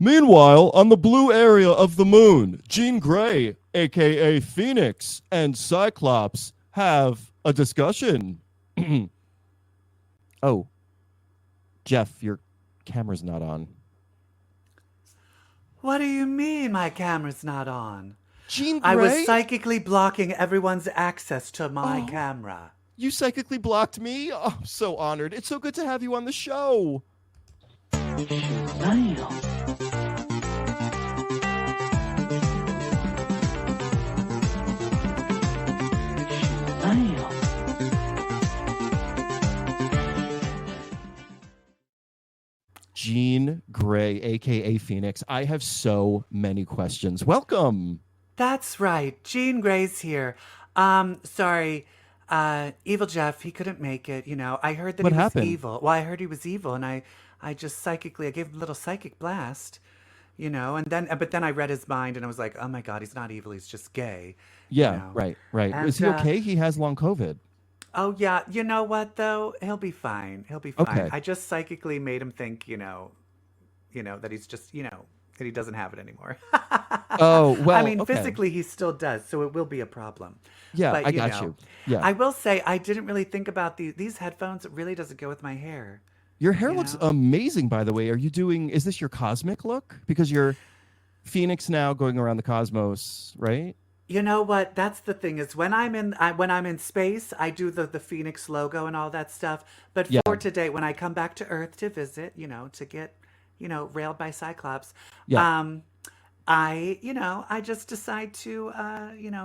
Meanwhile, on the blue area of the moon, Jean Grey, aka Phoenix, and Cyclops have a discussion. Oh, Jeff, your camera's not on. What do you mean my camera's not on? Jean I was Grey? psychically blocking everyone's access to my Oh, camera. you psychically blocked me? Oh, I'm so honored. It's so good to have you on the show. Jean Grey, aka Phoenix. I have so many questions. Welcome. That's right. Jean Grey's here. Sorry. Evil Jeff, he couldn't make it, you know. I heard that What he was happened? evil. Well, I heard he was evil and I just psychically I gave him a little psychic blast, you know, and then but then I read his mind and I was like, "Oh my God, he's not evil, he's just gay." You Yeah, know. right, right. Is And he okay? He has long COVID. oh yeah, you know what though? He'll be fine. He'll be fine. Okay. I just psychically made him think, that he's just, that he doesn't have it anymore. Oh, I well, mean, okay. physically he still does, so it will be a problem. Yeah, But I got you. Yeah. I will say I didn't really think about these headphones. It really doesn't go with my hair, Your hair you looks know? amazing, by the way. Is this your cosmic look? Because you're Phoenix now going around the cosmos, right? You know what? That's the thing is when I'm in space, I do the Phoenix logo and all that stuff. But Yeah, for today, when I come back to Earth to visit, to get, railed by Cyclops, yeah. um, I just decide to,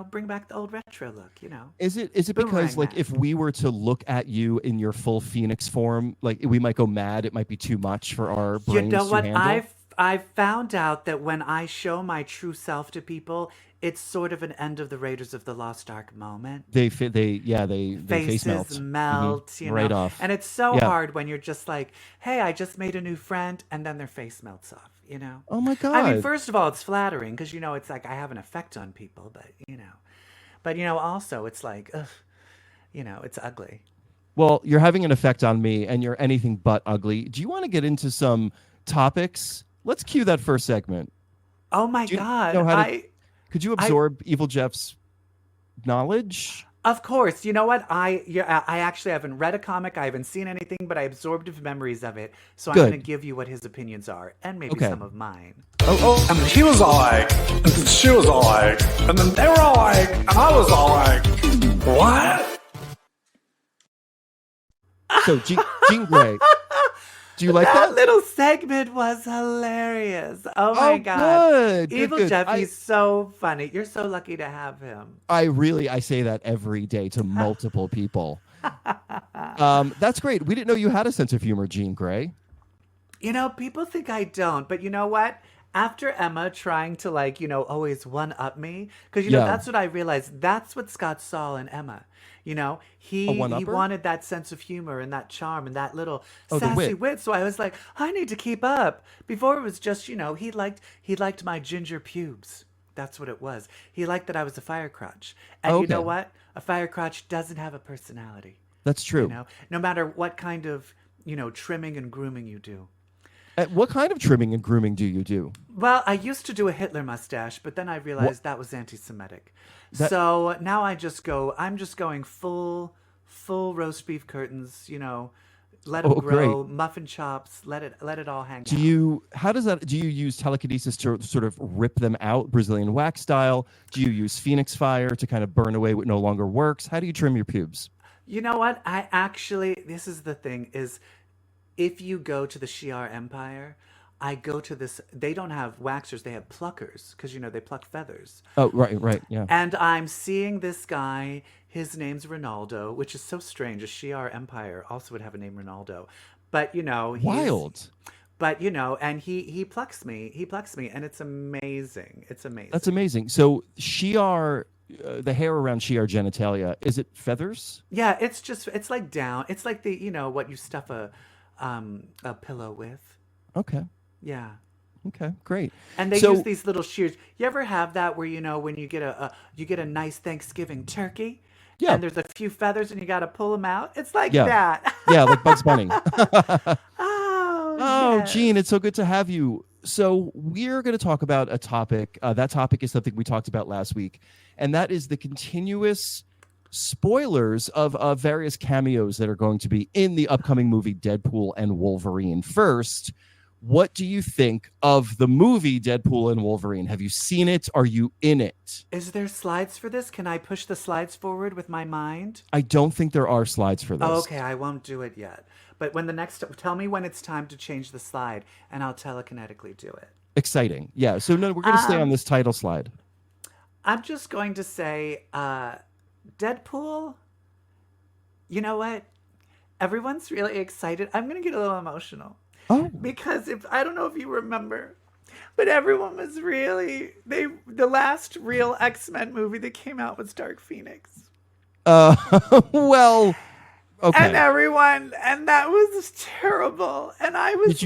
bring back the old retro look. Is it because Boomerang like man. if we were to look at you in your full Phoenix form, like we might go mad, it might be too much for our You know brains to what? handle? I've found out that when I show my true self to people, it's sort of an end of the Raiders of the Lost Ark moment. They face Faces melt. melt, Right off. and it's so Yeah. hard when you're just like, hey, I just made a new friend, and then their face melts off. Oh my I mean, God. first of all, it's flattering because, it's like I have an effect on people, but, also it's like, ugh, it's ugly. Well, you're having an effect on me and you're anything but ugly. Do you want to get into some topics? Let's cue that first segment. Oh my Do you God. know how to could you I, absorb Evil Jeff's knowledge? Of course. You know what? I actually haven't read a comic. I haven't seen anything, but I absorbed his memories of it. So I'm going to Good. give you what his opinions are, and maybe Okay. some of mine. Oh, And he was all like, and then she was all like, and then they were all like, and I was all like, what? so Jean Grey. Do you like That that? little segment was hilarious. Oh my Oh, God. good, Evil good. Jeff, I he's so funny. You're so lucky to have him. I say that every day to multiple people. That's great. We didn't know you had a sense of humor, Jean Grey. People think I don't, but you know what? After Emma trying to always one up me, because Yeah. that's what I realized. That's what Scott saw in Emma. A He one-upper? wanted that sense of humor and that charm and that little Oh, the sassy wit. wit. So I was like, I need to keep up. Before it was just, he liked my ginger pubes. That's what it was. He liked that I was a fire crotch. And you know Okay. what? A fire crotch doesn't have a personality. That's true. No matter what kind of, trimming and grooming you do. What kind of trimming and grooming do you do? Well, I used to do a Hitler mustache, but then I realized that was anti-Semitic. That So now I'm just going full roast beef curtains, let them Oh, great. grow, muffin chops, let it all hang Do out. you how does that do you use telekinesis to sort of rip them out Brazilian wax style? Do you use phoenix fire to kind of burn away what no longer works? How do you trim your pubes? You know what? This is the thing is if you go to the Shi'ar Empire, I go to this, they don't have waxers, they have pluckers because, they pluck feathers. Oh, right, right. Yeah. And I'm seeing this guy. His name's Ronaldo, which is so strange. A Shi'ar Empire also would have a name Ronaldo, but Wild. and he plucks me. He plucks me, and it's amazing. It's That's amazing. amazing. So Shiar the hair around Shiar genitalia, is it feathers? Yeah, it's like down. It's like the what you stuff a pillow with. Okay. Yeah. Okay, great. And they use So these little shears. You ever have that where when you get a nice Thanksgiving turkey, yeah, and there's a few feathers and you got to pull them out? It's like yeah, that. yeah, like Bugs Bunny. Oh Oh, yes. Gene, it's so good to have you. So we're going to talk about a topic. That topic is something we talked about last week, and that is the continuous spoilers of various cameos that are going to be in the upcoming movie Deadpool and Wolverine. First, what do you think of the movie Deadpool and Wolverine? Have you seen it? Are you in it? Is there slides for this? Can I push the slides forward with my mind? I don't think there are slides for this. Oh, okay, I won't do it yet. But when tell me when it's time to change the slide, and I'll telekinetically do it. Exciting. Yeah. So no, we're going to stay on this title slide. I'm just going to say, Deadpool, you know what? Everyone's really excited. I'm going to get a little emotional. Oh. Because I don't know if you remember, but everyone was really, the last real X-Men movie that came out was Dark Phoenix. Well, okay. And that was terrible. And I was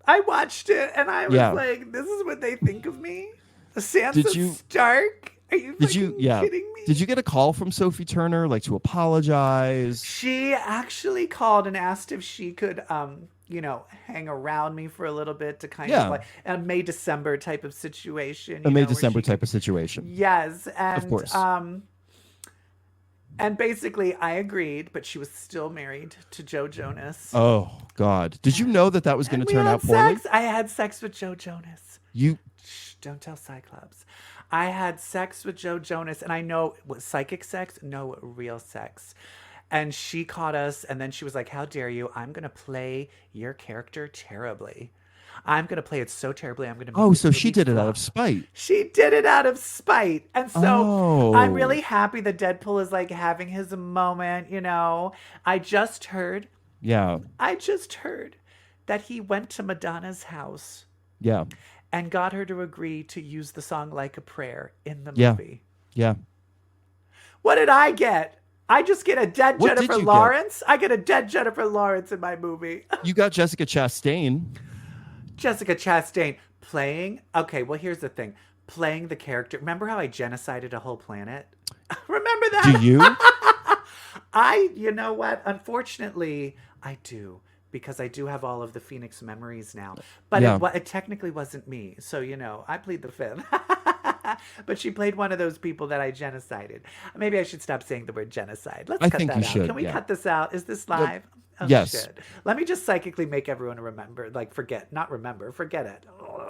I watched it and I was like, this is what they think of me? Sansa Stark? Are you kidding me? Did you get a call from Sophie Turner, like, to apologize? She actually called and asked if she could, hang around me for a little bit to kind of like a May-December type of situation. A May-December type of situation. Yes. And, of course. And basically, I agreed, but she was still married to Joe Jonas. Oh, God. Did you know that was going to turn out poorly? I had sex with Joe Jonas. Shh, don't tell Cyclops. I had sex with Joe Jonas, and I know what psychic sex, no real sex. And she caught us, and then she was like, how dare you? I'm going to play your character terribly. I'm going to play it so terribly. I'm going to. Oh, so she did it out of spite. She did it out of spite. And so I'm really happy that Deadpool is like having his moment, I just heard. Yeah. I just heard that he went to Madonna's house. Yeah. And got her to agree to use the song Like a Prayer in the movie. Yeah. What did I get? I just get a dead Jennifer Lawrence? I get a dead Jennifer Lawrence in my movie. You got Jessica Chastain. Jessica Chastain playing. Okay, well, here's the thing. Playing the character. Remember how I genocided a whole planet? Remember that? Do you? You know what? Unfortunately, I do. Because I do have all of the Phoenix memories now. But it technically wasn't me. So, I plead the fifth. But she played one of those people that I genocided. Maybe I should stop saying the word genocide. Let's cut that out. Should, Can we cut this out? Is this live? Oh, yes. Shit. Let me just psychically make everyone remember. Like, forget it.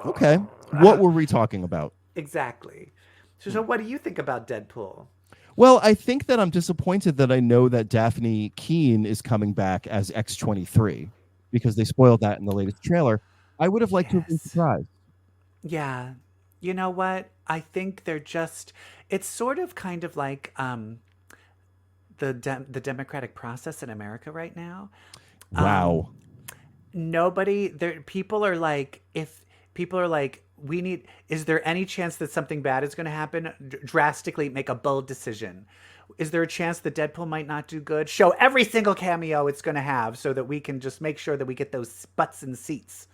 Okay. What were we talking about? Exactly. So what do you think about Deadpool? Well, I think that I'm disappointed that I know that Daphne Keane is coming back as X-23 because they spoiled that in the latest trailer. I would have liked to have been surprised. Yeah. You know what? I think it's sort of kind of like the democratic process in America right now. Wow. People are like, is there any chance that something bad is going to happen? Drastically make a bold decision. Is there a chance that Deadpool might not do good? Show every single cameo it's going to have so that we can just make sure that we get those butts in seats.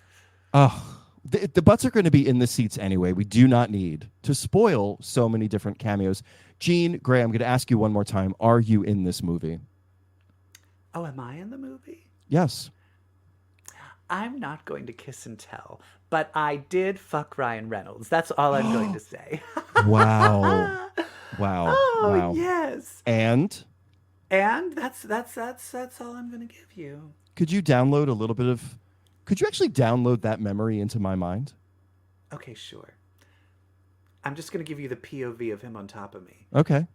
Oh, the butts are going to be in the seats anyway. We do not need to spoil so many different cameos. Jean, Gray, I'm going to ask you one more time. Are you in this movie? Oh, am I in the movie? Yes. I'm not going to kiss and tell, but I did fuck Ryan Reynolds. That's all I'm going to say. Wow. Wow. Oh, wow. Yes. And that's all I'm going to give you. Could you actually download that memory into my mind? Okay, sure. I'm just going to give you the POV of him on top of me. Okay.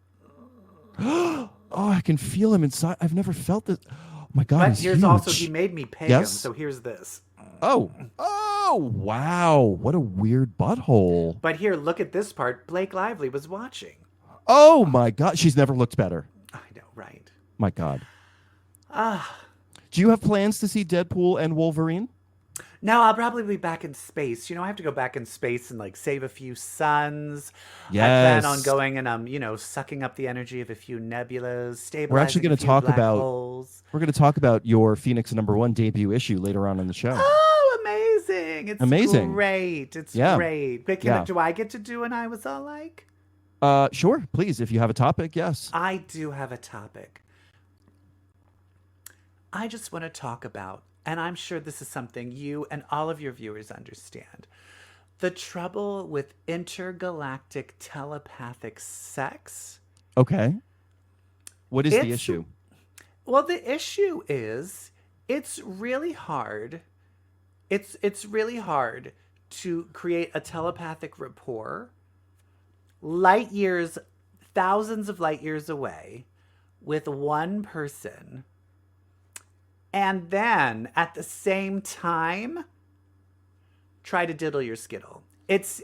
Oh, I can feel him inside. I've never felt this. Oh my God, but he's here's huge. Also, he made me pay him, so here's this. Oh, wow. What a weird butthole. But here, look at this part. Blake Lively was watching. Oh my God, she's never looked better. I know, right? My God. Do you have plans to see Deadpool and Wolverine? No, I'll probably be back in space. I have to go back in space and like save a few suns. Yes. I plan on going and sucking up the energy of a few nebulas, stabilizing We're actually going to talk about holes. We're going to talk about your Phoenix #1 debut issue later on in the show. Oh, amazing! It's amazing. Great. It's great. But do I get to do an I Was All Like? Sure, please. If you have a topic, yes. I do have a topic. I just want to talk about and I'm sure this is something you and all of your viewers understand. The trouble with intergalactic telepathic sex. Okay. What is the issue? Well, the issue is it's really hard. It's really hard to create a telepathic rapport light years, thousands of light years away with one person, and then at the same time try to diddle your skittle. It's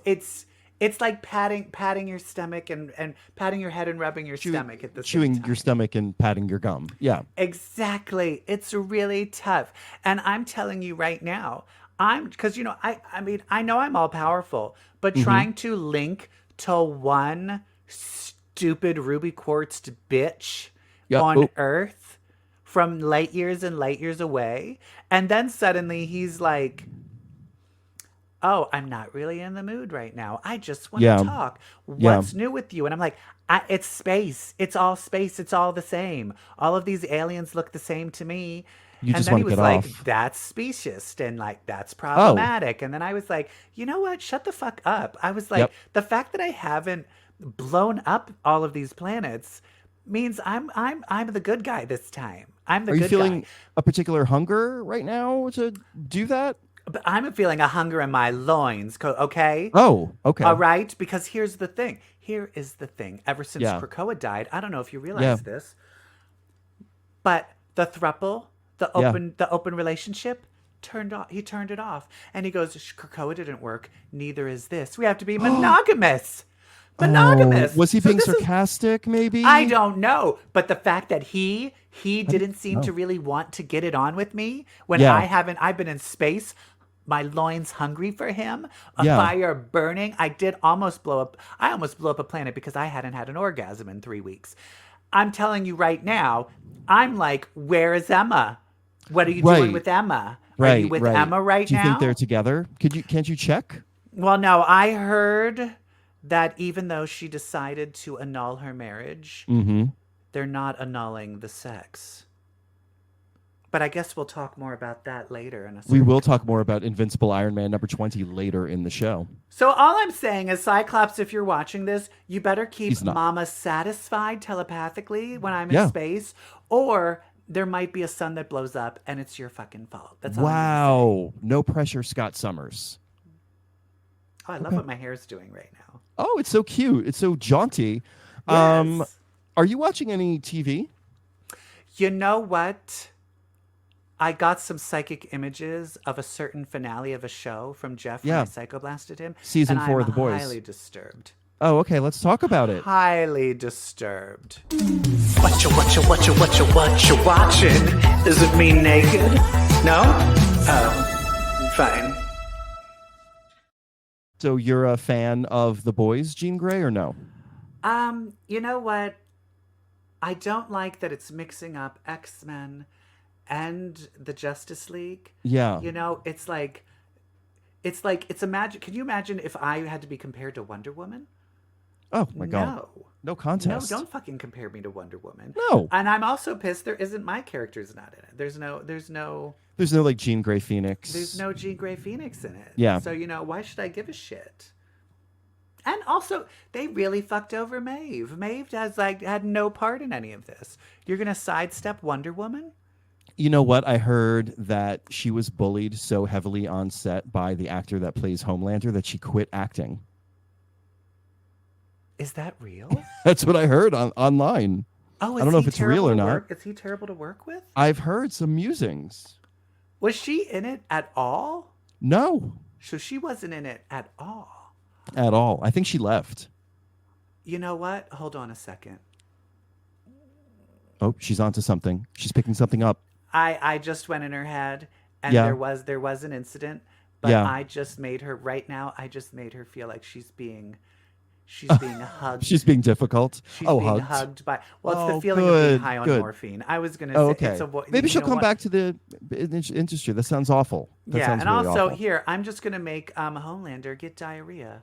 like patting your stomach and patting your head and rubbing your stomach at the same time. Chewing your stomach and patting your gum. Yeah. Exactly. It's really tough. And I'm telling you right now, because I mean, I know I'm all powerful, but trying to link to one stupid ruby quartzed bitch on Earth from light years and light years away, and then suddenly he's like, oh, I'm not really in the mood right now. I just want to talk. What's new with you? And I'm like, it's space. It's all space. It's all the same. All of these aliens look the same to me. You and just then he want was to get like, off. that's speciest and like that's problematic. And then I was like, you know what? Shut the fuck up. I was like, the fact that I haven't blown up all of these planets means I'm the good guy this time. I'm the good guy. Are you feeling a particular hunger right now to do that? But I'm feeling a hunger in my loins, okay? Oh, okay. All right? Because here's the thing. Here is the thing. Ever since Krakoa died, I don't know if you realize this, but the throuple, the open relationship, he turned it off. And he goes, Krakoa didn't work. Neither is this. We have to be monogamous. Monogamous. Oh, was he being sarcastic, maybe? I don't know. But the fact that he didn't seem to really want to get it on with me when I've been in space. My loins hungry for him, fire burning. I almost blew up a planet because I hadn't had an orgasm in 3 weeks. I'm telling you right now, I'm like, where is Emma? What are you doing with Emma? Are you with Emma right now? Do you think they're together? Can't you check? Well, no, I heard that even though she decided to annul her marriage, they're not annulling the sex. But I guess we'll talk more about that later. We will talk more about Invincible Iron Man number 20 later in the show. So all I'm saying is, Cyclops, if you're watching this, you better keep Mama satisfied telepathically when I'm in space, or there might be a sun that blows up and it's your fucking fault. That's all I'm saying. No pressure, Scott Summers. Oh, I love what my hair's doing right now. Oh, it's so cute. It's so jaunty. Yes. Are you watching any TV? You know what? I got some psychic images of a certain finale of a show from Jeff when I psychoblasted him. Season 4 of The Boys. I'm highly disturbed. Oh, okay. Let's talk about it. Highly disturbed. What you watching? Is it me naked? No? Oh, fine. So you're a fan of The Boys, Jean Grey, or no? You know what? I don't like that it's mixing up X-Men and the Justice League. Yeah. You know, it's imagine. Can you imagine if I had to be compared to Wonder Woman? Oh my God. No contest. No, don't fucking compare me to Wonder Woman. No. And I'm also pissed my character's not in it. There's no like Jean Grey Phoenix. There's no Jean Grey Phoenix in it. Yeah. So, why should I give a shit? And also, they really fucked over Maeve. Maeve had no part in any of this. You're going to sidestep Wonder Woman? You know what? I heard that she was bullied so heavily on set by the actor that plays Homelander that she quit acting. Is that real? That's what I heard online. Oh, I don't know if it's real or not. Is he terrible to work with? I've heard some musings. Was she in it at all? No. So she wasn't in it at all. At all. I think she left. You know what? Hold on a second. Oh, she's onto something. She's picking something up. I just went in her head, and there was an incident, but I just made her feel like she's being hugged. She's being difficult. She's being hugged by. Well, it's the feeling of being high on morphine. I was gonna say. Okay. Maybe she'll come back to the industry. That sounds awful. That sounds and really also awful. here, I'm just gonna make Homelander get diarrhea.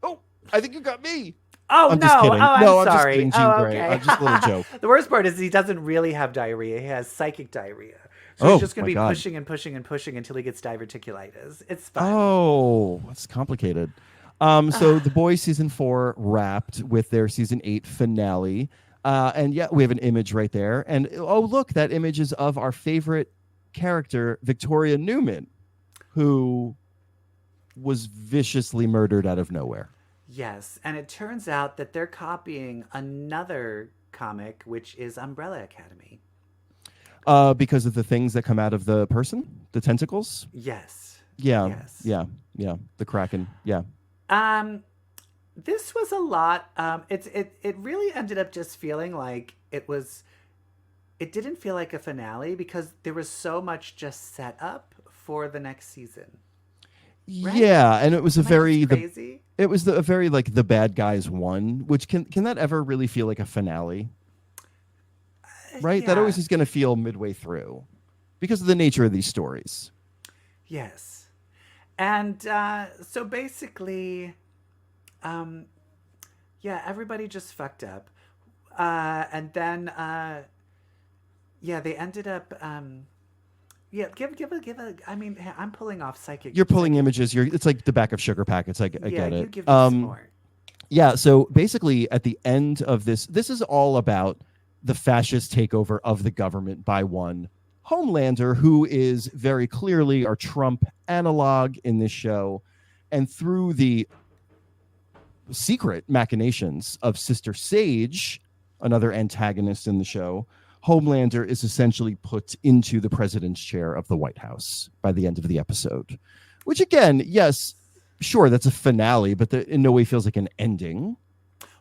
Oh, I think you got me. Oh, I'm no. just kidding. Oh, I'm no, sorry. I'm just kidding, Jean Grey. Okay. Just a little joke. The worst part is he doesn't really have diarrhea. He has psychic diarrhea. So he's just going my to be God. pushing and pushing and pushing until he gets diverticulitis. It's fun. Oh, that's complicated. So The Boys season 4 wrapped with their season 8 finale. And yeah, we have an image right there. And oh, look, that image is of our favorite character, Victoria Newman, who was viciously murdered out of nowhere. Yes, and it turns out that they're copying another comic, which is Umbrella Academy. Because of the things that come out of the person, the tentacles. Yes. Yeah. Yes. Yeah. The Kraken. Yeah. This was a lot. It really ended up just feeling like it didn't feel like a finale because there was so much just set up for the next season. Right? Yeah, and it was a very crazy. It was a very like the bad guys won, which can that ever really feel like a finale? Right? Yeah. That always is going to feel midway through because of the nature of these stories. Yes. And so basically, everybody just fucked up. And then, they ended up, give a, I mean, I'm pulling off psychic. You're pulling images. It's like the back of sugar packets. I get it. You give me some more. Yeah. So basically at the end of this is all about the fascist takeover of the government by one Homelander, who is very clearly our Trump analog in this show. And through the secret machinations of Sister Sage, another antagonist in the show, Homelander is essentially put into the president's chair of the White House by the end of the episode. Which again, yes, sure, that's a finale, but in no way feels like an ending.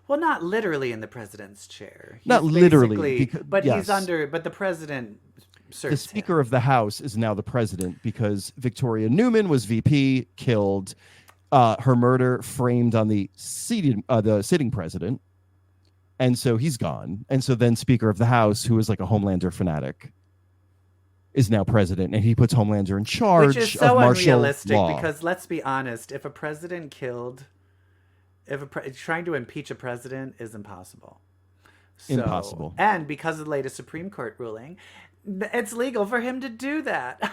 Well, not literally in the president's chair. Not literally, but yes. he's under. But the president serves the Speaker of the House is now the president because Victoria Newman was VP, killed. Her murder framed on the sitting president, and so he's gone. And so then Speaker of the House, who is like a Homelander fanatic, is now president, and he puts Homelander in charge. Which is so of martial unrealistic law. Because let's be honest, if a president killed. Trying to impeach a president is impossible. Impossible. And because of the latest Supreme Court ruling, it's legal for him to do that.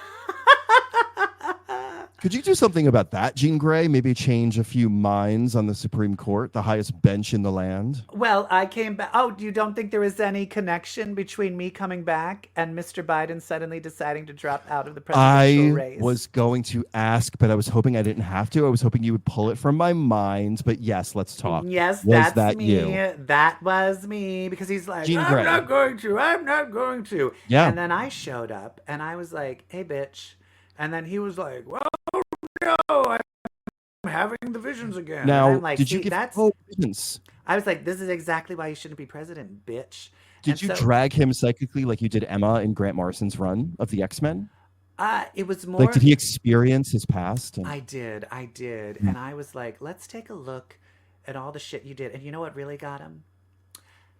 Could you do something about that, Jean Grey? Maybe change a few minds on the Supreme Court, the highest bench in the land? Well, I came back. Oh, you don't think there is any connection between me coming back and Mr. Biden suddenly deciding to drop out of the presidential race? I was going to ask, but I was hoping I didn't have to. I was hoping you would pull it from my mind. But yes, let's talk. Yes, was that's that me. You? That was me. Because he's like, Jean I'm Grey. not going to. I'm not going to. Yeah. And then I showed up and I was like, hey, bitch. And then he was like, well, no, I'm having the visions again. Now, and I'm like, did you give visions? I was like, this is exactly why you shouldn't be president, bitch. Did you drag him psychically like you did Emma in Grant Morrison's run of the X-Men? It was more like, did he experience his past? I did. And I was like, let's take a look at all the shit you did. And you know what really got him?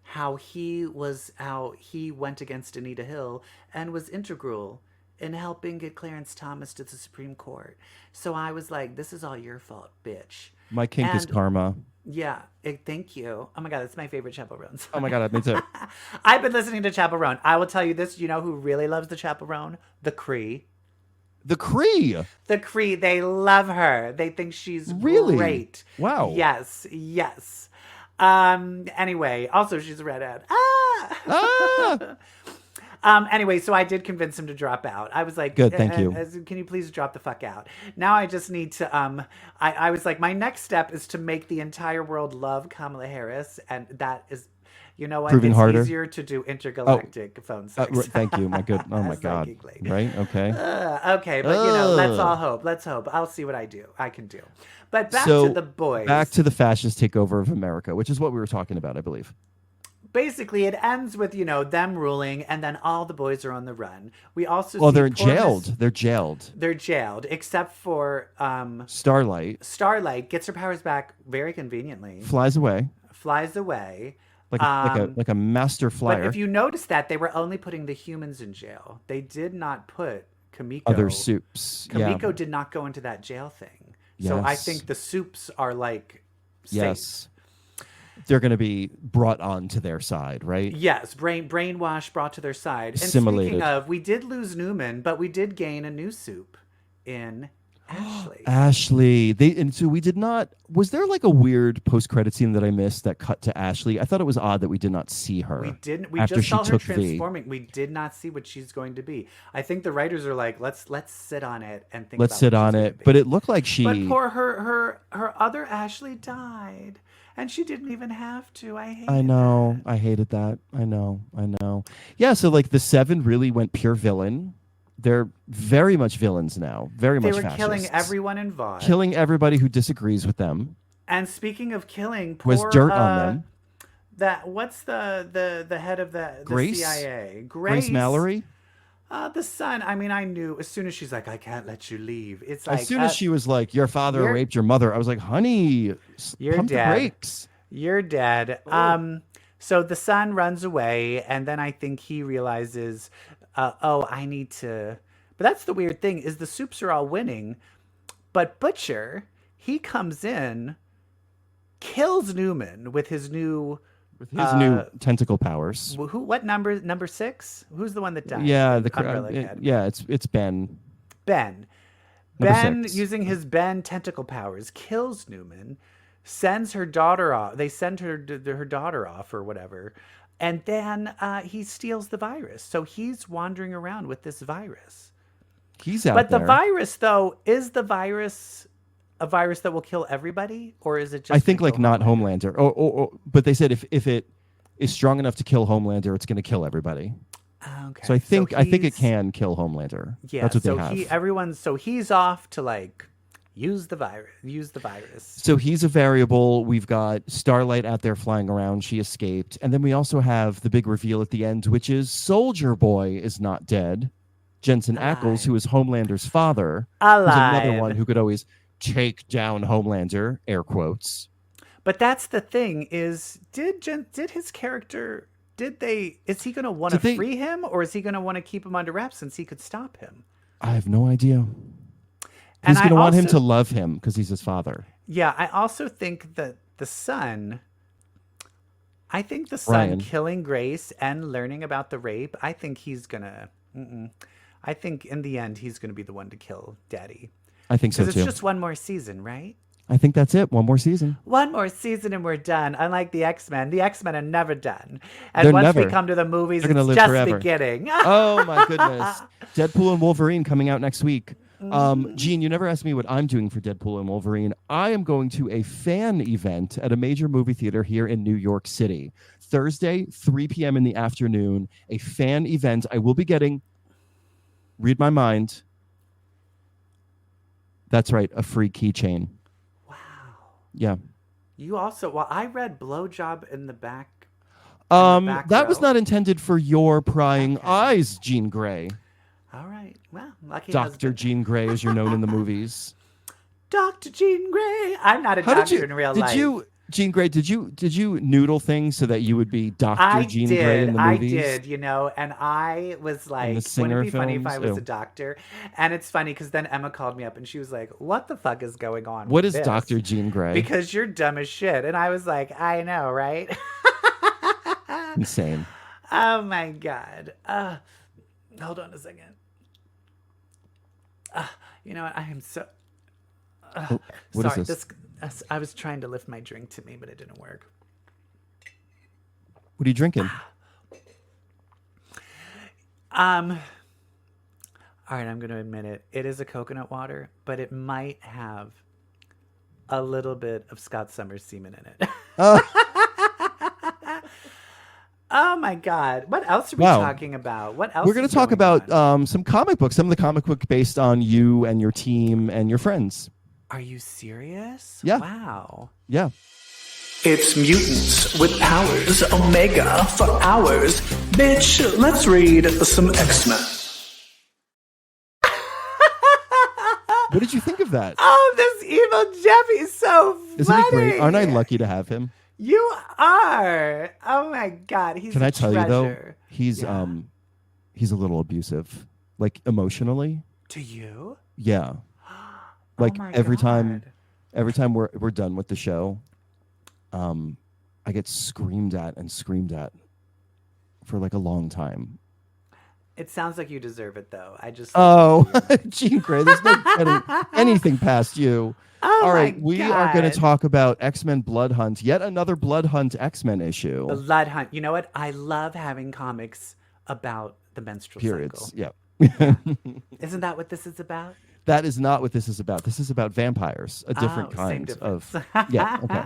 How he went against Anita Hill and was integral in helping get Clarence Thomas to the Supreme Court. So I was like, this is all your fault, bitch. My kink is karma. Yeah, thank you. Oh my God, it's my favorite Chaperone song. Oh my God, me too. I've been listening to Chaperone. I will tell you this. You know who really loves the Chaperone? The Cree. The Cree. The Cree. They love her. They think she's really great. Wow. Yes. Anyway, also she's a redhead. Anyway, so I did convince him to drop out. I was like, good, thank you. Can you please drop the fuck out? Now I just need to, I was like, my next step is to make the entire world love Kamala Harris. And that is, you know what? Proving it's harder. easier to do intergalactic phone sex. Thank you. My good. Oh my God. Right. Okay. Okay. But you know, let's all hope. Let's hope. I'll see what I can do. But back to the boys. Back to the fascist takeover of America, which is what we were talking about, I believe. Basically, it ends with, them ruling, and then all the boys are on the run. We also they're jailed. They're jailed. They're jailed, except for Starlight. Starlight gets her powers back very conveniently. Flies away. Like a master flyer. But if you notice that, they were only putting the humans in jail. They did not put Kamiko. Other soups. Kamiko did not go into that jail thing. So I think the soups are like safe. Yes. they're going to be brought onto their side, right? Yes, brainwash brought to their side. And Assimilated. speaking of, we did lose Newman, but we did gain a new soup in Ashley. Ashley. And so we did not. Was there like a weird post-credit scene that I missed that cut to Ashley? I thought it was odd that we did not see her. We didn't. We after just saw she her took V. transforming. We did not see what she's going to be. I think the writers are like, let's sit on it and think. Let's about sit what on she's gonna it. be. But it looked like she. But poor her other Ashley died, and she didn't even have to. I know. I hated that. I know. Yeah. So like the 7 really went pure villain. They're very much villains now. Very much. They were fascists. killing everyone involved. Killing everybody who disagrees with them. And speaking of killing, Was dirt on them. What's the head of the Grace? CIA? Grace Mallory. The son. I mean, I knew as soon as she's like, I can't let you leave. It's like As soon as she was like, your father raped your mother, I was like, honey, pump the brakes. You're dead. Oh. So the son runs away, and then I think he realizes, I need to. But that's the weird thing is the soups are all winning, but Butcher, he comes in, kills Newman with his new tentacle powers. Who? What number? Number 6? Who's the one that died? Yeah, it's Ben. Ben. Number Ben, 6. using his Ben tentacle powers, kills Newman, sends her daughter off. They send her daughter off or whatever, and then he steals the virus. So he's wandering around with this virus. He's out But there. the virus, though, is the virus a virus that will kill everybody, or is it just? I think like not Homelander. But they said if it is strong enough to kill Homelander, it's going to kill everybody. Okay. So I think it can kill Homelander. Yeah. That's what they have. So he's off to like use the virus. So he's a variable. We've got Starlight out there flying around. She escaped, and then we also have the big reveal at the end, which is Soldier Boy is not dead. Jensen Ackles, who is Homelander's father, who's another one who could always take down Homelander, air quotes. But that's the thing is, did his character, is he going to want to free him, or is he going to want to keep him under wraps since he could stop him? I have no idea. He's going to want him to love him because he's his father. Yeah, I also think that the son Ryan. killing Grace and learning about the rape, I think he's going to, I think in the end, he's going to be the one to kill Daddy. I think so too. Because it's just one more season, right? I think that's it. One more season. One more season and we're done. Unlike the X-Men. The X-Men are never done. And They're once never. we come to the movies, They're gonna it's live just forever. beginning. Oh my goodness. Deadpool and Wolverine coming out next week. Gene, you never asked me what I'm doing for Deadpool and Wolverine. I am going to a fan event at a major movie theater here in New York City. Thursday, 3 p.m. in the afternoon, a fan event. I will be getting, read my mind, that's right, a free keychain. Wow. Yeah. You also, well, I read Blowjob in the back. That was not intended for your prying eyes, Jean Grey. All right. Well, lucky Dr. husband. Jean Grey, as you're known in the movies. Dr. Jean Grey. I'm not a doctor in real life. Jean Grey, did you noodle things so that you would be Dr. Jean Grey in the movies? I did, and I was like, wouldn't it be funny if I was a doctor? And it's funny because then Emma called me up and she was like, what the fuck is going on? What is this? Dr. Jean Grey? Because you're dumb as shit. And I was like, I know, right? Insane. Oh my God. Hold on a second. You know what? I am so... What sorry, is this? I was trying to lift my drink to me, but it didn't work. What are you drinking? All right, I'm going to admit it. It is a coconut water, but it might have a little bit of Scott Summers semen in it. Oh my God. What else are we talking about? What else? We're going to talk about some comic books, some of the comic books based on you and your team and your friends. Are you serious? Yeah. Wow. Yeah. It's mutants with powers, Omega for hours. Bitch, let's read some X-Men. What did you think of that? Oh, this evil Jeffy's so funny. Isn't he great? Aren't I lucky to have him? You are. Oh my God. He's Can I tell you though? treasure. He's a little abusive, like emotionally. To you? Yeah. Like my every God. time we're done with the show, I get screamed at for like a long time. It sounds like you deserve it, though. I just Jean Grey, there's no getting anything past you. Oh, all right, my we God. are going to talk about X-Men Blood Hunt, yet another Blood Hunt X-Men issue. Blood Hunt. You know what? I love having comics about the menstrual Periods. cycle. Yeah. Isn't that what this is about? That is not what this is about. This is about vampires, a different kind of. Yeah. Okay.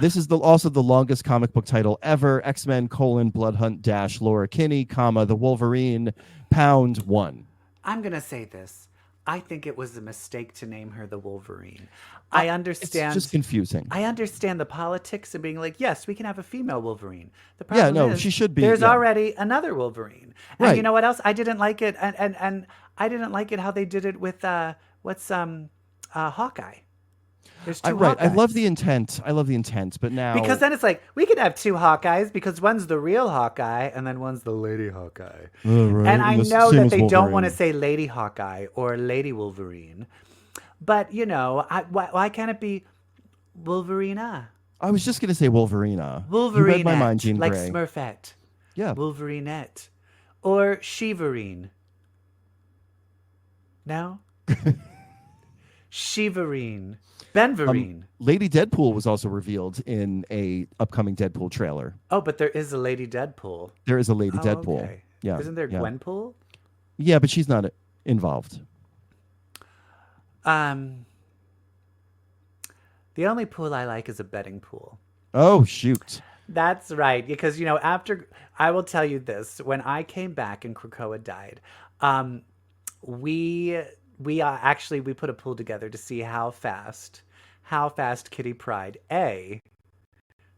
This is also the longest comic book title ever. X-Men: Blood Hunt - Laura Kinney, the Wolverine, #1. I'm gonna say this. I think it was a mistake to name her the Wolverine. I understand. It's just confusing. I understand the politics of being like, yes, we can have a female Wolverine. The problem is, she should be. There's already another Wolverine. And right. You know what else? I didn't like it, and I didn't like it how they did it with Hawkeye. There's two right. Hawkeyes. I love the intent, but now because then it's like we could have two Hawkeyes because one's the real Hawkeye and then one's the Lady Hawkeye. Right. And I know that they don't want to say Lady Hawkeye or Lady Wolverine, but why can't it be Wolverina? I was just gonna say Wolverina. Wolverinette, you read my mind, Jean like Grey. Smurfette. Yeah. Wolverinette, or Shiverine. No. Shiverine. Benverine. Lady Deadpool was also revealed in a upcoming Deadpool trailer. Oh, but there is a Lady Deadpool. There is a Lady Deadpool. Okay. Yeah. Isn't there Gwenpool? Yeah, but she's not involved. The only pool I like is a betting pool. Oh, shoot. That's right. Because, after, I will tell you this, when I came back and Krakoa died, we put a pool together to see how fast Kitty Pryde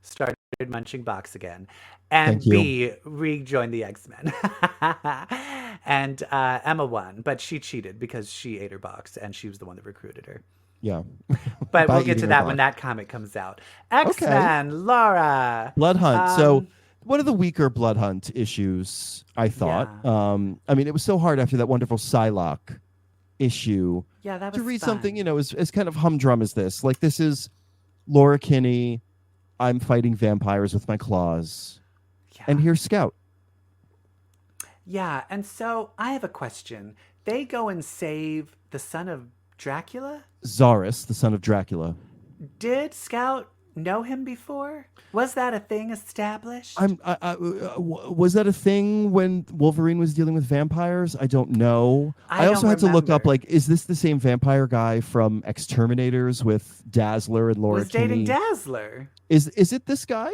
started munching box again, and B rejoined the X-Men. And Emma won, but she cheated because she ate her box and she was the one that recruited her. Yeah. But we'll get to that when that comic comes out. X-Men, Laura. Blood Hunt. So one of the weaker Blood Hunt issues, I thought. Yeah. It was so hard after that wonderful Psylocke issue that was to read fun. something, as kind of humdrum as this. Like, this is Laura Kinney. I'm fighting vampires with my claws. Yeah. And here's Scout. Yeah, and so I have a question. They go and save the son of Dracula? Zaris, the son of Dracula. Did Scout know him before? Was that a thing established? Was that a thing when Wolverine was dealing with vampires? I don't know. I also had to look up, is this the same vampire guy from Exterminators with Dazzler and Laura Kinney? Dating Dazzler. Is it this guy?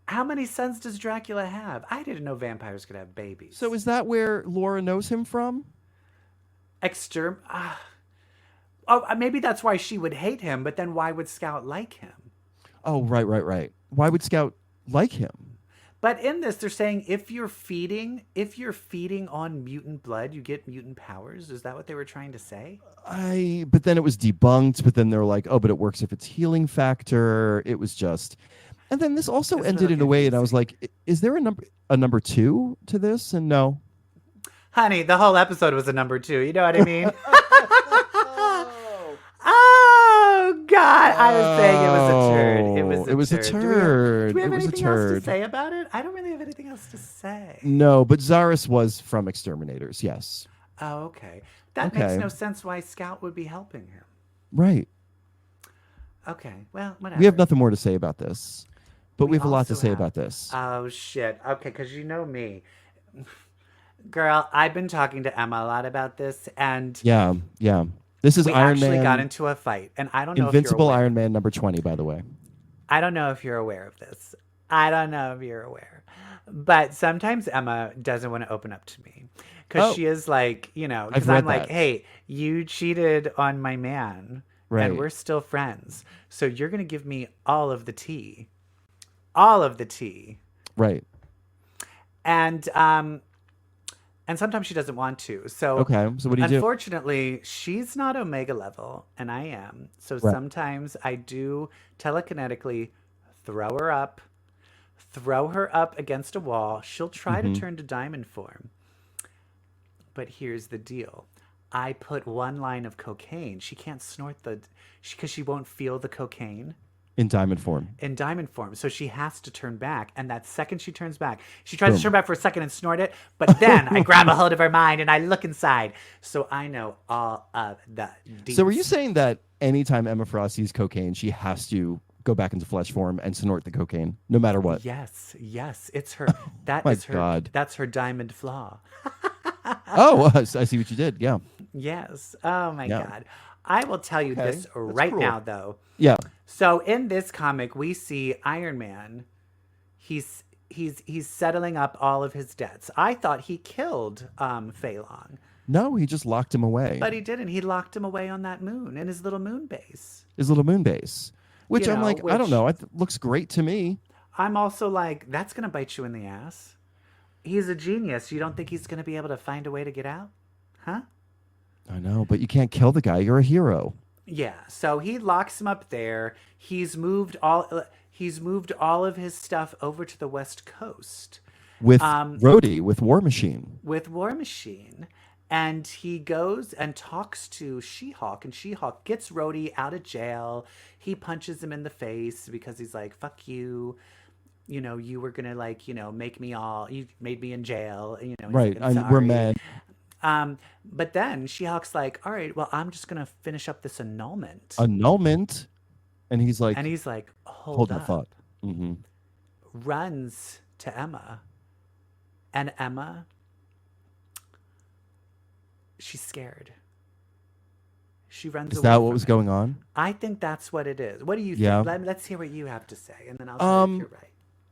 How many sons does Dracula have? I didn't know vampires could have babies. So is that where Laura knows him from? Maybe that's why she would hate him, but then why would Scout like him? Oh, right. Why would Scout like him? But in this, they're saying if you're feeding on mutant blood, you get mutant powers. Is that what they were trying to say? But then it was debunked. But then they're like, oh, but it works if it's healing factor. It was just, and then this also ended in a way, and I was like, is there a number 2 to this? And no, honey, the whole episode was a number 2. You know what I mean? Oh God! I was saying it was a turd. It was a turd. Do we have anything else to say about it? I don't really have anything else to say. No, but Zaris was from Exterminators. Yes. Oh, okay. That makes no sense why Scout would be helping him. Right. Okay. Well, whatever. We have nothing more to say about this, but we have a lot to say about this. Oh shit. Okay, because you know me, girl. I've been talking to Emma a lot about this, and yeah. This is Iron Man. We actually got into a fight, and I don't know Invincible if you're Iron Man number 20, by the way. I don't know if you're aware of this. I don't know if you're aware. But sometimes Emma doesn't want to open up to me. Because she is like, because I'm like, hey, you cheated on my man. Right. And we're still friends. So you're going to give me all of the tea. All of the tea. Right. And sometimes she doesn't want to. So okay. So what do you do? Unfortunately, she's not Omega level, and I am. So sometimes I do telekinetically throw her up against a wall. She'll try to turn to diamond form. But here's the deal. I put one line of cocaine. She can't snort because she won't feel the cocaine. In diamond form. In diamond form. So she has to turn back. And that second she turns back, she tries to turn back for a second and snort it. But then I grab a hold of her mind and I look inside. So I know all of the deets. So are you saying that anytime Emma Frost sees cocaine, she has to go back into flesh form and snort the cocaine, no matter what? Yes. It's her. God. That's her diamond flaw. Oh, I see what you did. Yeah. Yes. Oh my God. I will tell you this right now, though. Yeah. So in this comic, we see Iron Man. He's settling up all of his debts. I thought he killed Fei Long. No, he just locked him away. But he didn't. He locked him away on that moon, in his little moon base. His little moon base. Which You I'm know, like, I don't know. It looks great to me. I'm also like, that's going to bite you in the ass. He's a genius. You don't think he's going to be able to find a way to get out? Huh? I know, but you can't kill the guy. You're a hero. Yeah. So he locks him up there. He's moved all of his stuff over to the West Coast. With Rhodey, with War Machine. With War Machine. And he goes and talks to She-Hulk, and She-Hulk gets Rhodey out of jail. He punches him in the face because he's like, fuck you. You know, you were going to make me you made me in jail. You know, right. Like, we're mad. But then She-Hulk's like, all right, well, I'm just going to finish up this annulment. Annulment? And he's like, hold that up. thought. Mm-hmm. Runs to Emma. And Emma, she's scared. She runs away. Is that what was going on? I think that's what it is. What do you think? Yeah. Let's hear what you have to say, and then I'll say if you're right.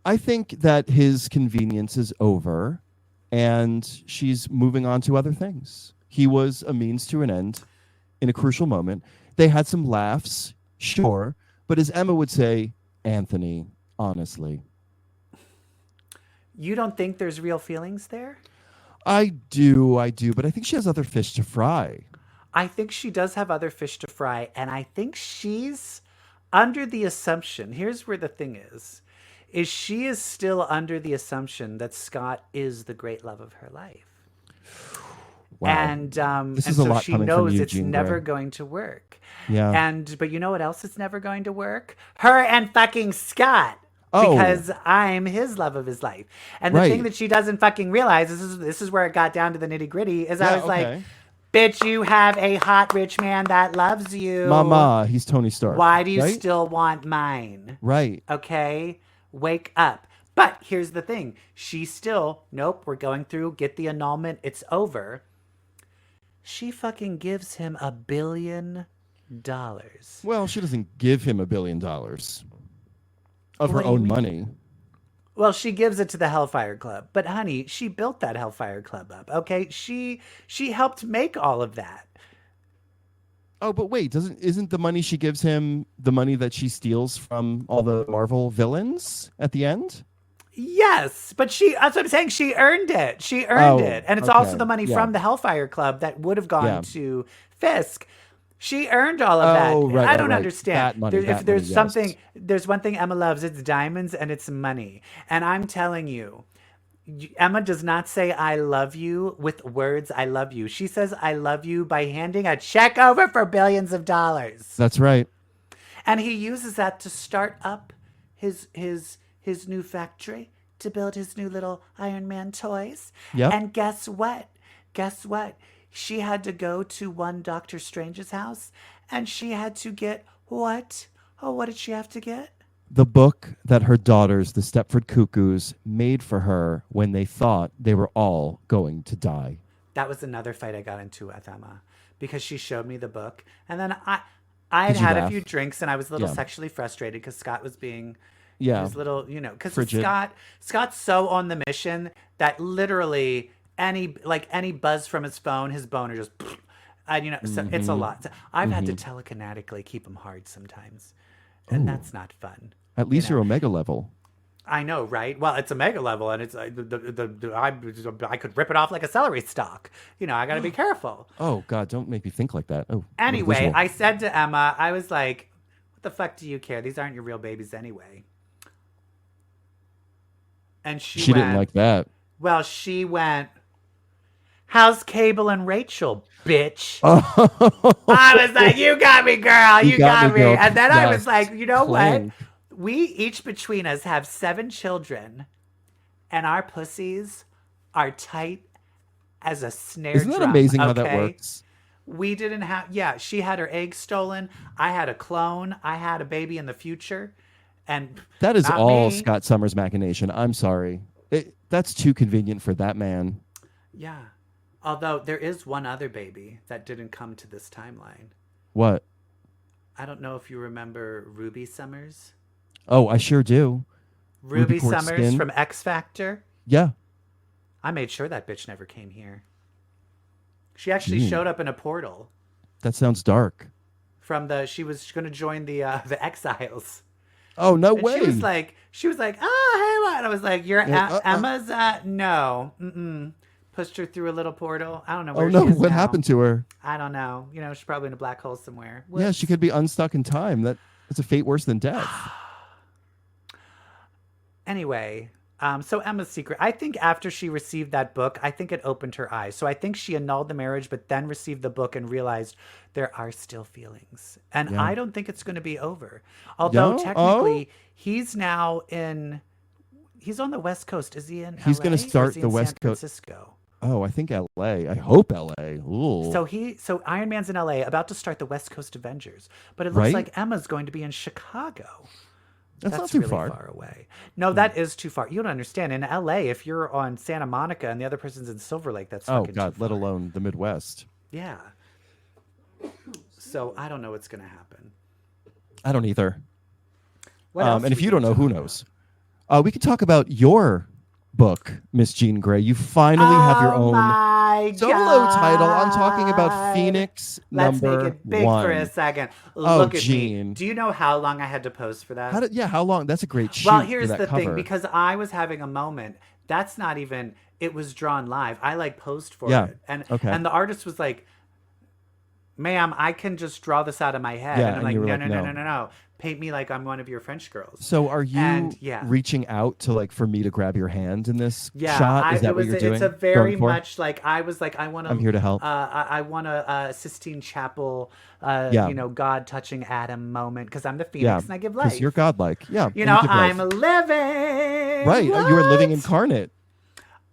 I think that his convenience is over, and she's moving on to other things. He was a means to an end in a crucial moment. They had some laughs, sure, but as Emma would say, Anthony, honestly. You don't think there's real feelings there? I do, but I think she has other fish to fry. I think she does have other fish to fry, and I think she's under the assumption, here's where the thing is she is still under the assumption that Scott is the great love of her life. Wow. And so she knows it's never going to work. Yeah. But you know what else is never going to work? Her and fucking Scott. Because I'm his love of his life. And the thing that she doesn't fucking realize, this is where it got down to the nitty gritty, is I was like, bitch, you have a hot rich man that loves you. Mama, he's Tony Stark. Why do you still want mine? Right. Okay? Wake up. But here's the thing. She still, nope, we're going through, get the annulment, it's over. She fucking gives him $1 billion. Well, she doesn't give him $1 billion of her own money. Well, she gives it to the Hellfire Club. But honey, she built that Hellfire Club up, okay? She helped make all of that. Oh, but wait, isn't the money she gives him the money that she steals from all the Marvel villains at the end? Yes, but that's what I'm saying. She earned it. She earned it. And it's also the money from the Hellfire Club that would have gone to Fisk. She earned all of that. Right, I don't understand. There's one thing Emma loves, it's diamonds and it's money. And I'm telling you, Emma does not say I love you with words I love you. She says I love you by handing a check over for billions of dollars. That's right. And he uses that to start up his new factory, to build his new little Iron Man toys. Yep. And guess what? She had to go to one Doctor Strange's house, and she had to get what? Oh, what did she have to get? The book that her daughters, the Stepford Cuckoos, made for her when they thought they were all going to die. That was another fight I got into with Emma, because she showed me the book, and then I had a few drinks, and I was a little sexually frustrated because Scott was being... He was little, because Scott's so on the mission that literally any buzz from his phone, his boner just, so it's a lot. So I've had to telekinetically keep him hard sometimes, and that's not fun. At least you're Omega level. I know, right? Well, it's Omega level, and it's I could rip it off like a celery stalk. I got to be careful. Oh God, don't make me think like that. Oh. Anyway, I said to Emma, I was like, "What the fuck do you care? These aren't your real babies anyway." And she didn't like that. Well, she went, How's Cable and Rachel, bitch? Oh, I was like, you got me, girl. You got me. girl. And then I was Yes. like, you know Clank. what? We each between us have 7 children, and our pussies are tight as a snare Isn't that drum. amazing how that Okay? works? We didn't have, yeah, she had her eggs stolen. I had a clone. I had a baby in the future. And That is not all me. Scott Summers' machination. I'm sorry. That's too convenient for that man. Yeah. Although there is one other baby that didn't come to this timeline. What? I don't know if you remember Ruby Summers. Oh, I sure do. Ruby Quartz Summers Skin? from X Factor. Yeah. I made sure that bitch never came here. She actually showed up in a portal That sounds dark. from the. She was going to join the Exiles. Oh, no And way. she was like, oh, hey, what? I was like, you're Yeah, Emma's. No, pushed her through a little portal. I don't know where Oh, no. she is What now. happened to her? I don't know. You know, she's probably in a black hole somewhere. Yeah, she could be unstuck in time. That's a fate worse than death. Anyway, so Emma's secret. I think after she received that book, I think it opened her eyes. So I think she annulled the marriage, but then received the book and realized there are still feelings. And Yeah. I don't think it's going to be over. Although No? technically, he's now in. He's on the West Coast. Is he in? He's LA, gonna or is start he the in West San Coast. Francisco? Oh, I think L.A. I hope L.A. Ooh. So Iron Man's in LA, about to start the West Coast Avengers, but it looks Right? like Emma's going to be in Chicago. That's not too really far. away. No, that is too far. You don't understand. In LA, if you're on Santa Monica and the other person's in Silver Lake, that's Oh, fucking God, too let far. alone the Midwest. Yeah. So I don't know what's going to happen. I don't either. What else And if we you don't gonna know, who talk knows? We could talk about your book, Miss Jean Grey. You finally have your own my solo title. I'm talking about God. Phoenix Let's number make it big 1. for a second. Oh, Look at Jean. me. Do you know how long I had to post for that? How long? That's a great shoot. Well, for here's that the cover. thing, because I was having a moment. That's not even. It was drawn live. I like posed for Yeah. it, and Okay. and the artist was like, "Ma'am, I can just draw this out of my head." Yeah, and I'm and like, you were "No, like, no, no, no. no, no, no. Paint me like I'm one of your French girls." So are you And, yeah. reaching out to like for me to grab your hand in this Yeah, shot? Is that what you're doing? It's a very Going for? much like I was like I want to. I'm here to help. I want a Sistine Chapel, Yeah. God touching Adam moment because I'm the Phoenix Yeah, and I give because life. you're godlike. Yeah, You and know, give life. I'm living. right. You are living What? incarnate.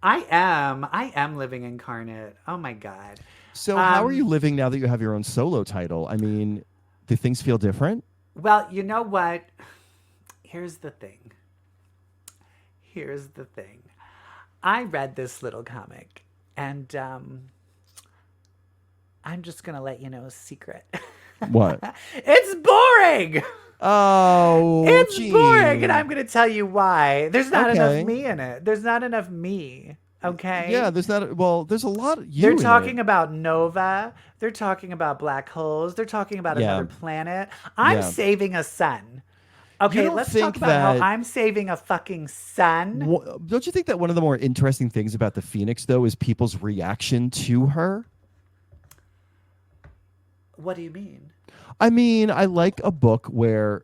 I am living incarnate. Oh my God. So how are you living now that you have your own solo title? I mean, do things feel different? Well, you know what? Here's the thing. I read this little comic, and I'm just gonna let you know a secret. What? It's boring. Oh, It's Jean. boring, and I'm gonna tell you why. There's not Okay. enough me in it. There's not enough me. Okay. Yeah, there's not. Well, there's a lot of you. They're in talking it. about Nova. They're talking about black holes. They're talking about Yeah. another planet. I'm Yeah. saving a sun. Okay, don't let's think talk about that- how I'm saving a fucking sun. Don't you think that one of the more interesting things about the Phoenix, though, is people's reaction to her? What do you mean? I mean, I like a book where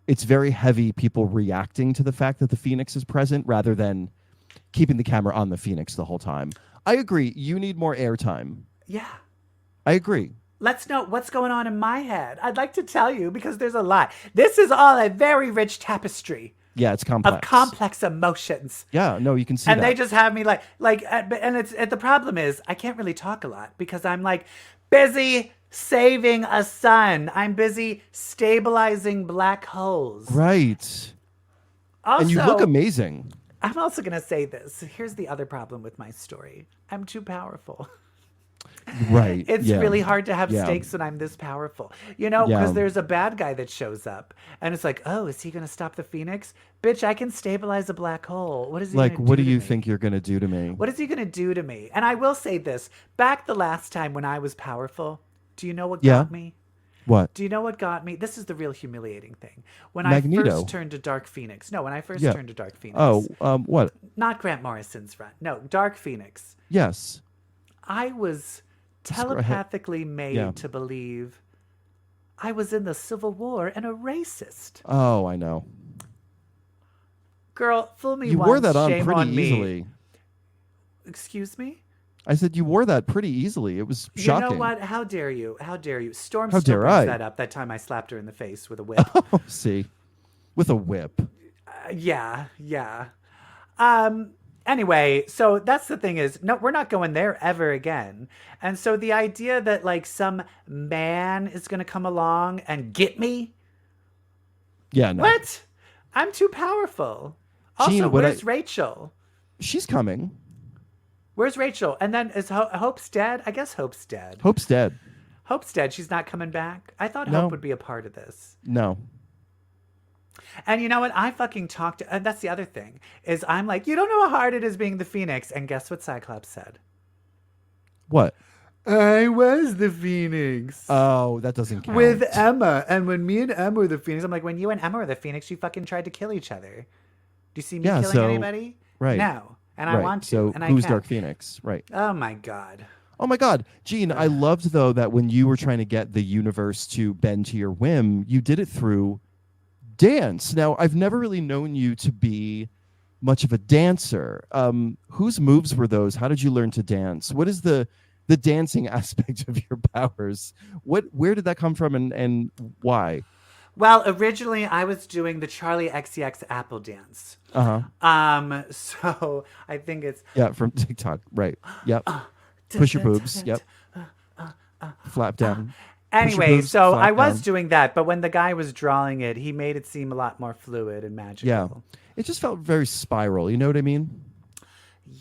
it's very heavy people reacting to the fact that the Phoenix is present rather than keeping the camera on the Phoenix the whole time. I agree. You need more airtime. Yeah. I agree. Let's know what's going on in my head. I'd like to tell you because there's a lot. This is all a very rich tapestry Yeah, it's complex. of complex emotions. Yeah, no, you can see And that. they just have me and the problem is I can't really talk a lot because I'm like busy saving a sun. I'm busy stabilizing black holes. Right. Also, And you look amazing. I'm also going to say this. Here's the other problem with my story. I'm too powerful. Right. It's yeah. really hard to have Yeah. stakes when I'm this powerful. You know, because Yeah. there's a bad guy that shows up and it's like, oh, is he going to stop the Phoenix? Bitch, I can stabilize a black hole. What is he Like, gonna what do do to you me? think you're going to do to me? What is he going to do to me? And I will say this. Back the last time when I was powerful, do you know what Yeah. got me? What? Do you know what got me? This is the real humiliating thing. When Magneto. I first turned to Dark Phoenix. No, when I first Yeah. turned to Dark Phoenix. Oh, what? Not Grant Morrison's run. No, Dark Phoenix. Yes. I was go ahead. telepathically made Yeah. to believe I was in the Civil War and a racist. Oh, I know. Girl, fool me You once, wore that on shame pretty on me. easily. Excuse me? I said you wore that pretty easily. It was shocking. You know what? How dare you? How dare you? Storm How still dare brings I? that up. That time I slapped her in the face with a whip. Oh, see, with a whip. Yeah. Anyway, so that's the thing is, no, we're not going there ever again. And so the idea that like some man is going to come along and get me. Yeah, no. What? I'm too powerful. Also, Gene, where's Rachel? She's coming. Where's Rachel? And then is Hope's dead? I guess Hope's dead. Hope's dead. Hope's dead. She's not coming back. I thought No. Hope would be a part of this. No. And you know what? I fucking talked to, and that's the other thing, is I'm like, you don't know how hard it is being the Phoenix. And guess what Cyclops said? What? I was the Phoenix. Oh, that doesn't count. With Emma. And when me and Emma were the Phoenix, I'm like, when you and Emma were the Phoenix, you fucking tried to kill each other. Do you see me killing anybody? Right. No. And I want to. So and who's I can. Dark Phoenix? Right. Oh my God. Oh my God. Gene, I loved though that when you were trying to get the universe to bend to your whim, you did it through dance. Now, I've never really known you to be much of a dancer. Whose moves were those? How did you learn to dance? What is the dancing aspect of your powers? Where did that come from and why? Well, originally I was doing the Charlie XCX Apple dance. So I think it's from TikTok. Right. Yep. Push your boobs. Yep. Flap down. Anyway, so I was down. doing that, but when the guy was drawing it, he made it seem a lot more fluid and magical. Yeah. It just felt very spiral. You know what I mean?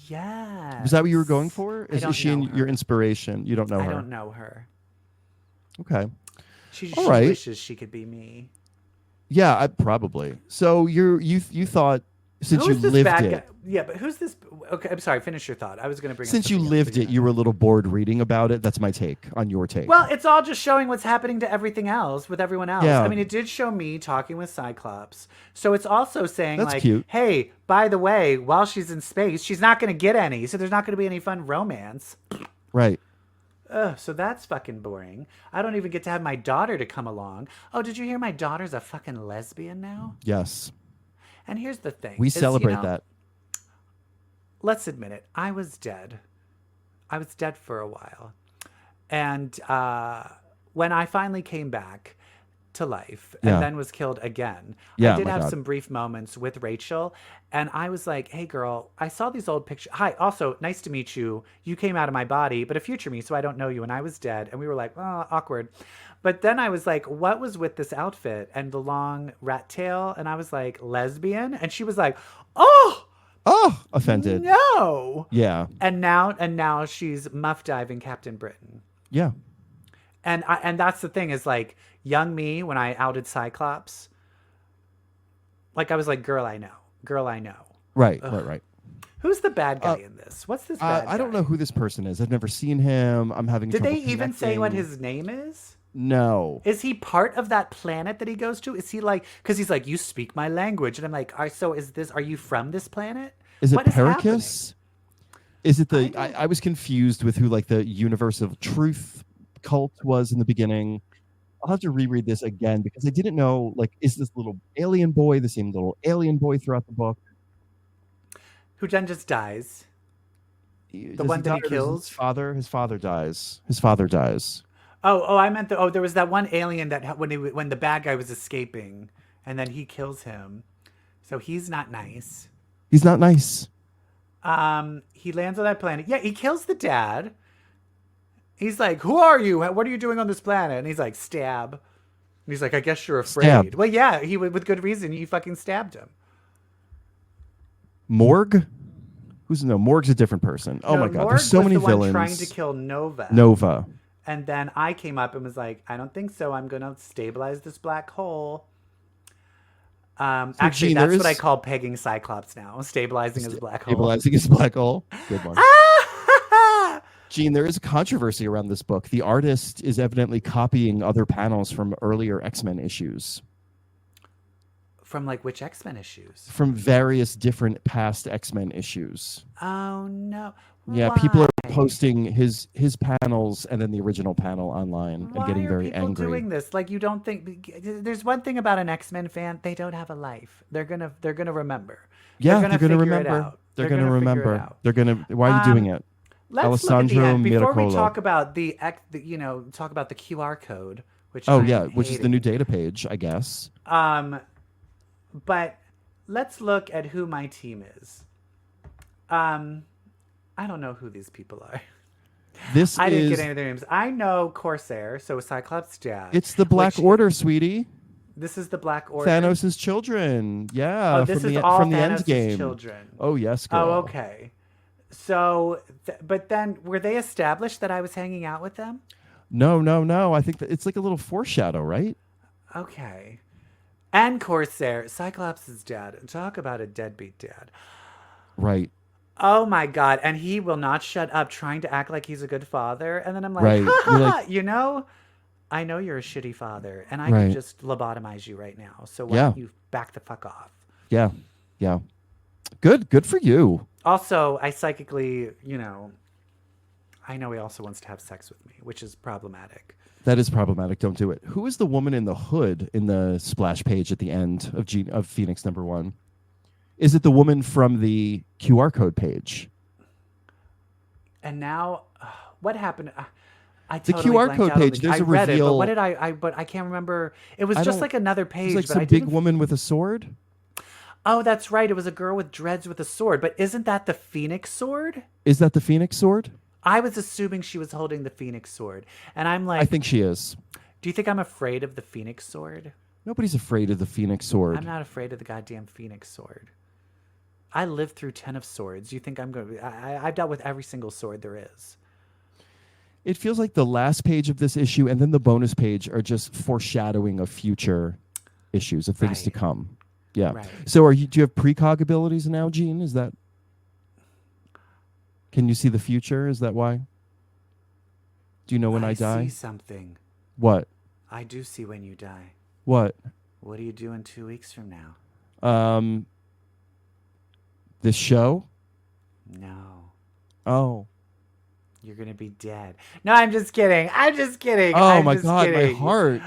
Yeah. Was that what you were going for? Is don't she know her. your inspiration? You don't know her? I don't know her. Okay. She All right. wishes she could be me. Yeah, probably. So you thought since Who's you this lived bad it. guy? Yeah, but who's this? Okay, I'm sorry. Finish your thought. I was going to bring. Since you lived it, you were a little bored reading about it. That's my take on your take. Well, it's all just showing what's happening to everything else with everyone else. Yeah. I mean, it did show me talking with Cyclops. So it's also saying That's like, cute. hey, by the way, while she's in space, she's not going to get any. So there's not going to be any fun romance. Right. Ugh, so that's fucking boring. I don't even get to have my daughter to come along. Oh, did you hear my daughter's a fucking lesbian now? Yes. And here's the thing. We is, celebrate that. Let's admit it. I was dead. I was dead for a while. And when I finally came back to life and then was killed again, Yeah, I did my have God. some brief moments with Rachel. And I was like, hey, girl, I saw these old pictures. Hi, also, nice to meet you. You came out of my body, but a future me, so I don't know you. And I was dead. And we were like, oh, awkward. But then I was like, what was with this outfit and the long rat tail? And I was like, lesbian? And she was like, oh, offended. no. Yeah. And now she's muff diving Captain Britain. Yeah. And that's the thing is like young me when I outed Cyclops. Like I was like, girl, I know. Right. Ugh. Right. Who's the bad guy in this? What's this bad guy? I don't know who this person is. I've never seen him. I'm having Did trouble they even say what connecting. his name is? No. Is he part of that planet that he goes to? Is he like, because he's like, you speak my language. And I'm like, so are you from this planet? Is it What is Pericus? Is it the I was confused with who like the Universal Truth cult was in the beginning. I'll have to reread this again because I didn't know, like, is this little alien boy the same little alien boy throughout the book? Who then just dies? Does one that die he or does kills? His father dies. Oh, I meant there was that one alien that when the bad guy was escaping and then he kills him. So he's not nice. He's not nice. He lands on that planet. Yeah, he kills the dad. He's like, who are you? What are you doing on this planet? And he's like, stab. And he's like, I guess you're afraid. Stab. Well, yeah, he with good reason. You fucking stabbed him. Morg? Morg's a different person. Oh No, my god, Morg there's so was many the one villains. trying to kill Nova. Nova. And then I came up and was like, I don't think so. I'm going to stabilize this black hole. Actually, Gene, that's there what I is- call pegging Cyclops now. Stabilizing his black hole. Stabilizing his black hole. Good one. Ah! Gene, there is a controversy around this book. The artist is evidently copying other panels from earlier X-Men issues. From like which X-Men issues? From various different past X-Men issues. Oh no. Yeah, people are Why? posting his panels and then the original panel online Why and getting are very people angry. doing this? Like you don't think there's one thing about an X-Men fan, they don't have a life. They're gonna remember. Yeah, they're gonna figure it remember. out. They're They're gonna gonna figure it remember. out. They're gonna. Why are you doing it? Let's look at the Alessandro end before we Miracolo. talk about talk about the QR code, which Oh I'm yeah, which is the new hating. data page, I guess. But let's look at who my team is. I don't know who these people are. This I didn't is get any of their names. I know Corsair, so Cyclops' dad. it's the Black which- Order, sweetie. This is the Black Order. Thanos' children. Yeah, Oh, this from is the all from the Thanos' end game. children. Oh yes, girl. Oh, okay. So, but then were they established that I was hanging out with them? No. I think that it's like a little foreshadow, right? Okay. And Corsair, Cyclops' dad. Talk about a deadbeat dad. Right. Oh my God. And he will not shut up trying to act like he's a good father. And then I'm like, Right. ha, ha, You're ha. like- You know, I know you're a shitty father and I Right. can just lobotomize you right now. So why Yeah. don't you back the fuck off? Yeah. Good for you. Also, I psychically, I know he also wants to have sex with me, which is problematic. That is problematic. Don't do it. Who is the woman in the hood in the splash page at the end of Phoenix #1? Is it the woman from the QR code page? And now, what happened? I The totally QR blanked code out on page, there's I a read it, but reveal- what did but I can't remember. It was I just don't- like another page. It's like but some I big didn't. woman with a sword. Oh, that's right. It was a girl with dreads with a sword. But isn't that the Phoenix sword? Is that the Phoenix sword? I was assuming she was holding the Phoenix sword. And I'm like, I think she is. do you think I'm afraid of the Phoenix sword? Nobody's afraid of the Phoenix sword. I'm not afraid of the goddamn Phoenix sword. I lived through 10 of swords. You think I'm going to... I've dealt with every single sword there is. It feels like the last page of this issue and then the bonus page are just foreshadowing of future issues of things to Right. come. Yeah. Right. So do you have precog abilities now, Gene? Is that... Can you see the future? Is that why? Do you know when I die? see something. What? I do see when you die. What? What do you do in 2 weeks from now? This show? No. Oh. You're going to be dead. No, I'm just kidding. I'm just kidding. Oh I'm my just God, my kidding. heart.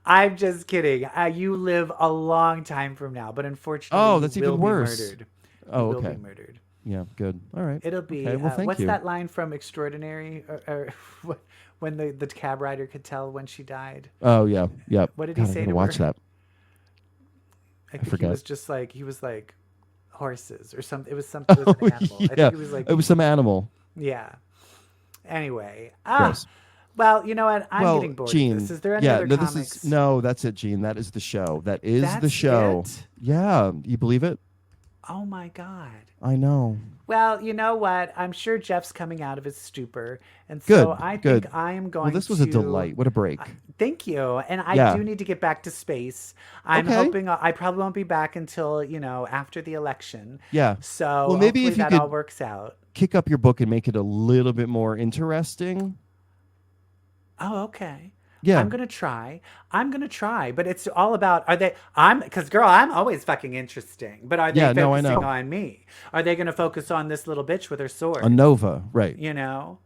I'm just kidding. You live a long time from now, but unfortunately, Oh, you that's will even be worse. murdered. Oh, You will okay. be murdered. Yeah, good. All right. It'll be. Okay, well, thank what's you. that line from Extraordinary? Or when the cab rider could tell when she died? Oh, yeah. Yep. What did he God, I say gotta to watch her? that. I think forget. he was like horses or something. It was something. It was an animal. I yeah. think it was like It was some animal. yeah. Anyway, Gross. well, you know what? I'm well, getting bored Gene, of this. Is there any yeah, other no, comics? this is no, that's it, Gene. That is the show. That is the That's show. it? Yeah, you believe it? Oh my God. I know. Well, you know what? I'm sure Jeff's coming out of his stupor, and Good, so I good. think I am going. Well, this was to... a delight. What a break. Thank you. And I Yeah. do need to get back to space. I'm Okay. hoping I probably won't be back until after the election. Yeah. So Well, maybe hopefully if you that could- all works out. Kick up your book and make it a little bit more interesting. Oh, okay. Yeah. I'm gonna try, but it's all about because girl, I'm always fucking interesting. But are they Yeah, no, I focusing know. on me? Are they gonna focus on this little bitch with her sword? A Nova, right. Right.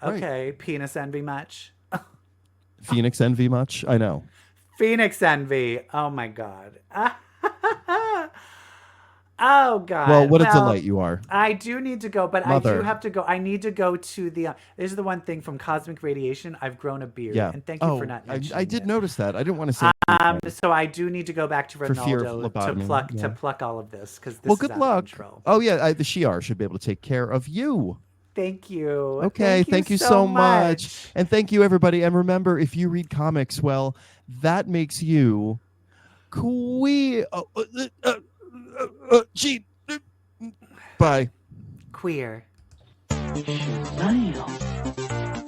Okay, penis envy much? Phoenix envy much? I know. Phoenix envy. Oh my God. Oh God. Well, what a delight you are. I do need to go, but I Mother. do have to go. I need to go to the. This is the one thing from Cosmic Radiation. I've grown a beard, Yeah. and thank you for not mentioning I did it. notice that. I didn't want to say anything. So I do need to go back to For fear of Ronaldo lobotomy, to yeah. pluck all of this because this Well, is good out luck. of control. Oh, yeah. The Shi'ar should be able to take care of you. Thank you. Okay, thank you so much. And thank you, everybody. And remember, if you read comics, well, that makes you queer. Gee. Bye. Queer. Damn.